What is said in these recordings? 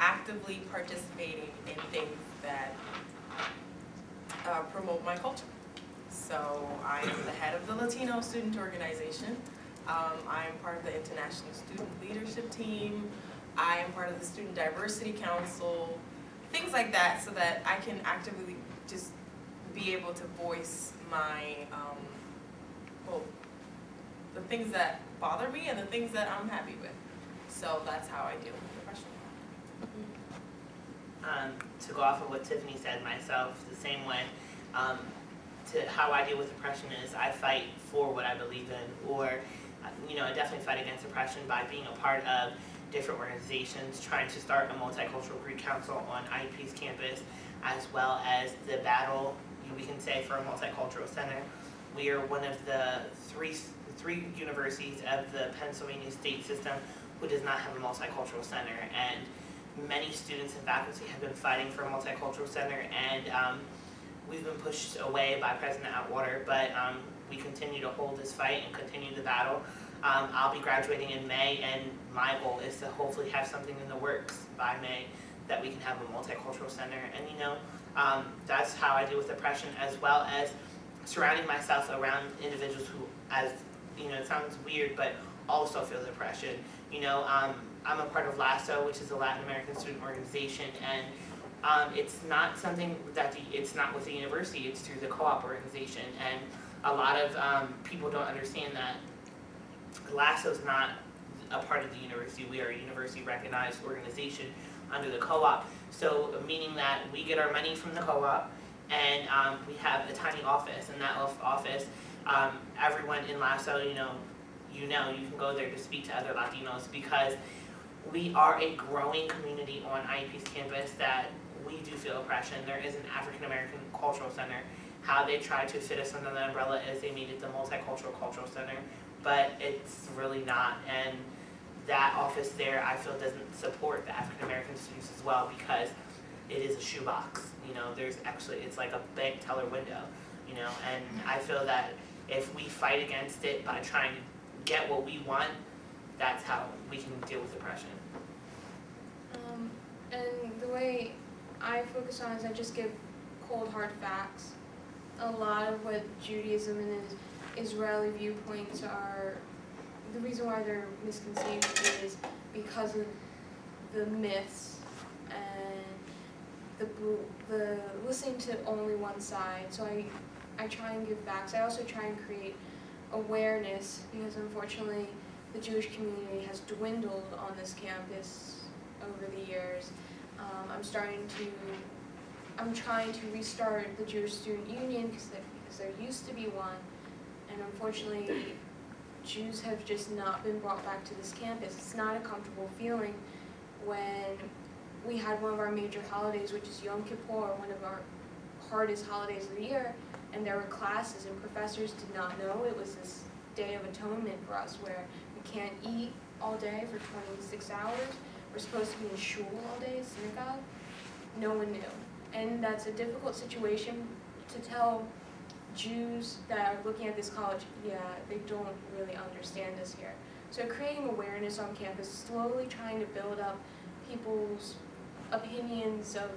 actively participating in things that promote my culture. So I am the head of the Latino Student Organization. I am part of the International Student Leadership Team. I am part of the Student Diversity Council, things like that, so that I can actively just be able to voice my, well, the things that bother me and the things that I'm happy with. So that's how I deal with depression. To go off of what Tiffany said myself, the same way, to how I deal with depression is I fight for what I believe in, or, I definitely fight against depression by being a part of different organizations, trying to start a multicultural Greek council on IUP's campus, as well as the battle, we can say, for a multicultural center. We are one of the three universities of the Pennsylvania state system who does not have a multicultural center, and many students and faculty have been fighting for a multicultural center, and we've been pushed away by President Atwater, but we continue to hold this fight and continue the battle. I'll be graduating in May, and my goal is to hopefully have something in the works by May that we can have a multicultural center. And that's how I deal with depression, as well as surrounding myself around individuals who, as it sounds weird, but also feel depression. I'm a part of LASSO, which is a Latin American student organization, and it's not something that it's not with the university, it's through the co-op organization. And a lot of people don't understand that LASSO is not a part of the university. We are a university recognized organization under the co-op. So meaning that we get our money from the co-op, and we have a tiny office. In that office, everyone in LASSO, you can go there to speak to other Latinos, because we are a growing community on IUP's campus that we do feel oppression. There is an African American Cultural Center. How they tried to fit us under the umbrella is they made it the Multicultural Cultural Center, but it's really not. And that office there, I feel, doesn't support the African American students as well, because it is a shoebox. There's actually, it's like a bank teller window, and I feel that if we fight against it by trying to get what we want, that's how we can deal with depression. And the way I focus on is I just give cold hard facts. A lot of what Judaism and Israeli viewpoints are, the reason why they're misconceived is because of the myths and the listening to only one side. So I try and give facts. I also try and create awareness, because unfortunately the Jewish community has dwindled on this campus over the years. I'm trying to restart the Jewish Student Union, because there used to be one, and unfortunately Jews have just not been brought back to this campus. It's not a comfortable feeling when we had one of our major holidays, which is Yom Kippur, one of our hardest holidays of the year, and there were classes and professors did not know it was this day of atonement for us, where we can't eat all day for 26 hours. We're supposed to be in shul all day, synagogue. No one knew. And that's a difficult situation to tell Jews that are looking at this college, yeah, they don't really understand us here. So creating awareness on campus, slowly trying to build up people's opinions of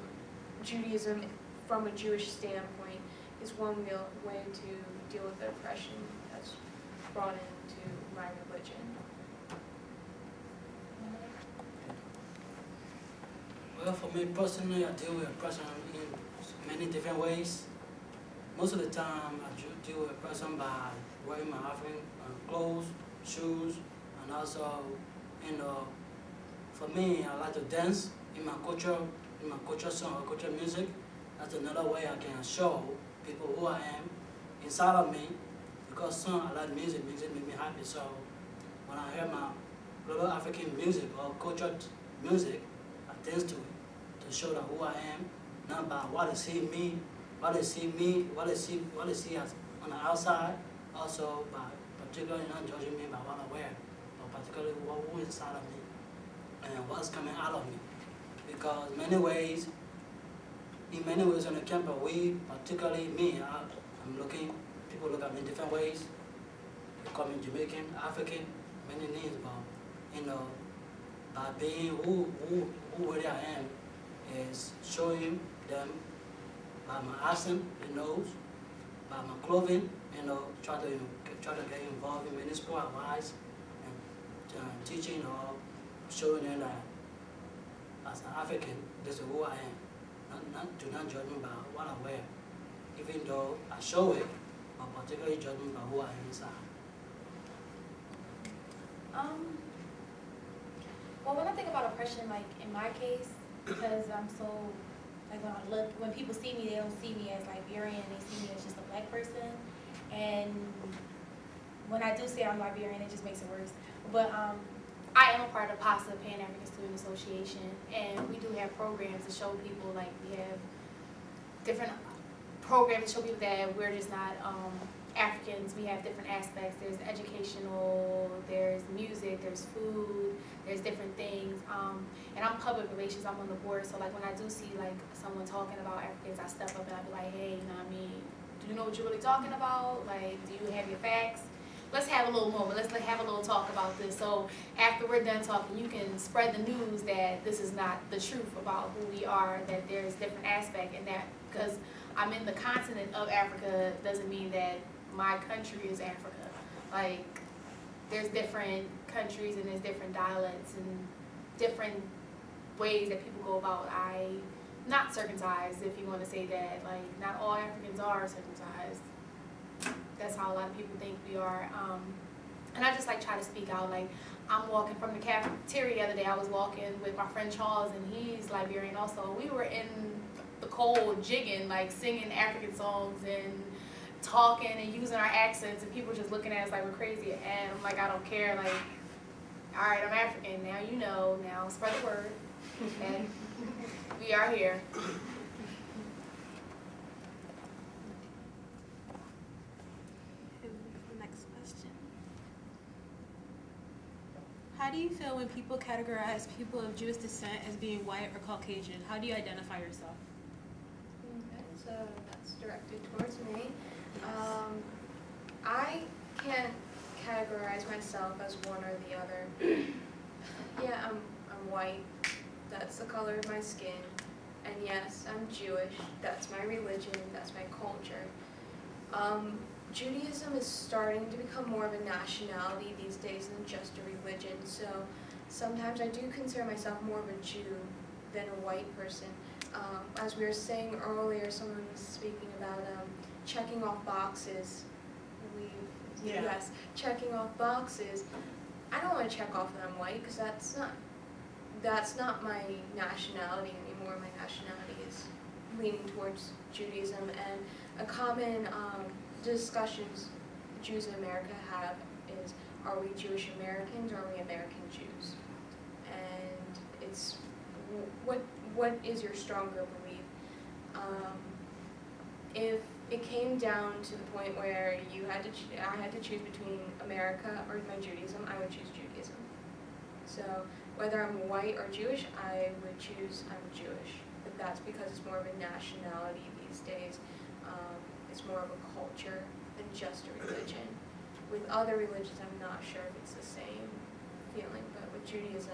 Judaism from a Jewish standpoint, is one real way to deal with the oppression that's brought into my religion. Well, for me personally, I deal with oppression in many different ways. Most of the time, I deal with oppression by wearing my African clothes, shoes, and also, for me, I like to dance in my culture song or culture music. That's another way I can show people who I am inside of me, because I like music makes me happy. So when I hear my little African music or culture music, I dance to it to show them who I am, not by what they see what they see as on the outside, also by particularly not judging me by what I wear, but particularly who is inside of me and what's coming out of me. Because in many ways on the campus, particularly me, people look at me in different ways. They call me Jamaican, African, many names, but by being who who really I am is showing them by my accent, they know, by my clothing, try to get involved in municipal advice and teaching or showing them that as an African, this is who I am. Do not judge me by what I wear, even though I show it, but particularly judge me by who I am inside. Well, when I think about oppression, like in my case, because I'm so, like when people see me, they don't see me as Liberian, they see me as just a black person. And when I do say I'm Liberian, it just makes it worse. But I am a part of PASA, Pan-African Student Association, and we do have programs to show people, like we have different programs to show people that we're just not Africans. We have different aspects. There's educational, there's music, there's food, there's different things. And I'm public relations, I'm on the board, so like when I do see like someone talking about Africans, I step up and I be like, hey, you know what I mean, do you know what you're really talking about? Like, do you have your facts? Let's have a little moment, let's have a little talk about this. So after we're done talking, you can spread the news that this is not the truth about who we are, that there's different aspects, and that because I'm in the continent of Africa doesn't mean that my country is Africa. Like, there's different countries and there's different dialects and different ways that people go about. I'm not circumcised, if you want to say that. Like, not all Africans are circumcised. That's how a lot of people think we are. And I just like try to speak out. Like, I'm walking from the cafeteria the other day. I was walking with my friend Charles, and he's Liberian also. We were in the cold, jigging, like singing African songs and talking and using our accents, and people were just looking at us like we're crazy. And I'm like, I don't care. Like, all right, I'm African. Now you know. Now spread the word. And we are here. Next question. How do you feel when people categorize people of Jewish descent as being white or Caucasian? How do you identify yourself? Okay, so that's directed towards me. I can't categorize myself as one or the other. Yeah, I'm white. That's the color of my skin. And yes, I'm Jewish. That's my religion. That's my culture. Judaism is starting to become more of a nationality these days than just a religion. So sometimes I do consider myself more of a Jew than a white person. As we were saying earlier, someone was speaking about checking off boxes. Yes, checking off boxes. I don't want to check off that I'm white because that's not my nationality anymore. My nationality is leaning towards Judaism, and a common discussions Jews in America have is, are we Jewish Americans or are we American Jews? And it's what is your stronger belief? If it came down to the point where I had to choose between America or my Judaism, I would choose Judaism. So whether I'm white or Jewish, I would choose I'm Jewish. But that's because it's more of a nationality these days. It's more of a culture than just a religion. With other religions, I'm not sure if it's the same feeling, but with Judaism,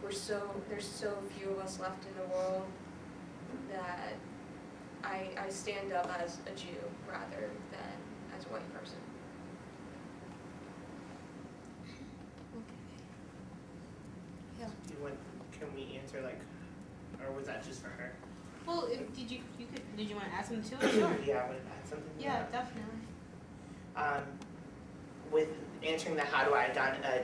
there's so few of us left in the world that I stand up as a Jew rather than as a white person. Can we answer or was that just for her? Well, did you want to ask them too? Sure. Yeah, I would add something. Yeah, definitely. With answering the how do I identify